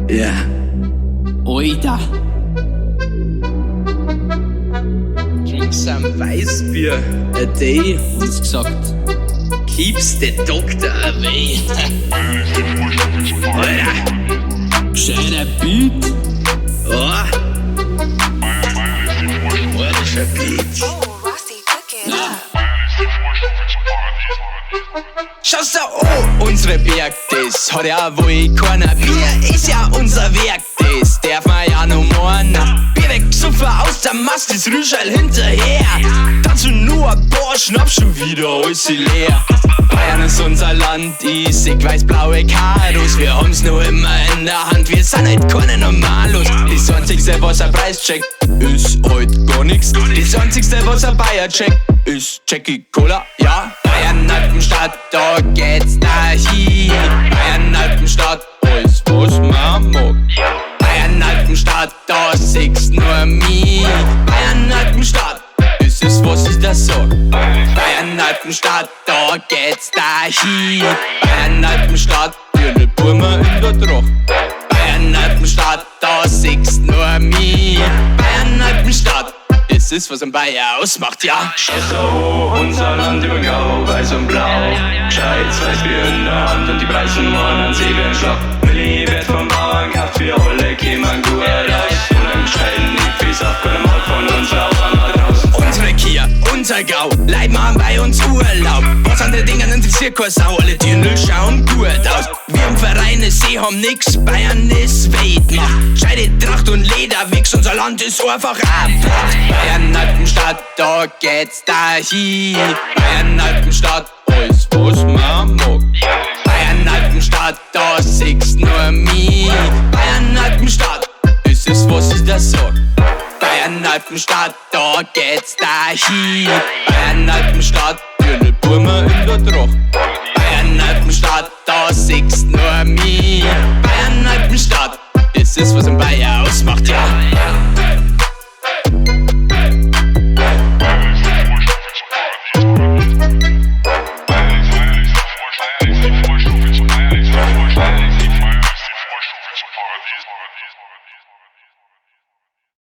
Ja. Alter. Drink some Weißbier a day. Uns gesagt. Keeps the doctor away. Alter. Gescheiter Beat. Oh. Alter, schon Beat. Schau's da an, unsere Berg, das hat ja wohl keiner. Bier ist ja unser Werk, das darf man ja noch meinen. Bier weg, super aus der Mast, das Rüschel hinterher. Dazu nur ein paar Schnaps, schon wieder alles leer. Bayern ist unser Land, ich seh weiß-blaue Karos. Wir haben's noch immer in der Hand, wir sind halt keine Normalos. Das einzigste, was ein Preis checkt, ist halt gar nix. Das einzigste, was ein Bayer checkt, ist Jackie Cola, ja. Bayern Alpenstadt, da geht's dahin. Bayern Alpenstadt, alles was man mag. Bayern Alpenstadt, da siehst nur mich. Bayern Alpenstadt, das ist was ich da sag. Bayern Alpenstadt, da geht's dahin. Bayern Alpenstadt, für ne Burma in der Tracht. Bayern Alpenstadt, da siehst nur mich. Bayern Alpenstadt, das ist was ein Bayer ausmacht, ja. Schau's da, unser Land über Grau, Weiß und Blau. Gescheites Weißbier in der Hand und die Preisen waren an See wie ein Schlag. Milli wird vom Bauern gehabt, wir alle kämen gut aus. Und ein gescheiten Nipfis auf keinem Ort von uns laufen wir raus. Unsere Kia, unser Gau, Leib machen bei uns Urlaub. Was andere Dinge interessiert keine Sau, alle Dirndl schauen gut aus. Wir im Verein See haben nix, Bayern ist Weltmacht. Scheide Tracht und Lederwichs, unser Land ist einfach abflacht. Bayern Alpenstadt, da geht's dahin. Bayern Alpenstadt, alles was man mag. Bayern Alpenstadt, da siehst nur mich. Bayern Alpenstadt, das ist was ich da sag. Bayern Alpenstadt, da geht's dahin. Bayern Alpenstadt, für ne Burma in der Tracht. Bayern Alpenstadt, da siehst nur mich. Bayern Alpenstadt, das ist was ein Bayer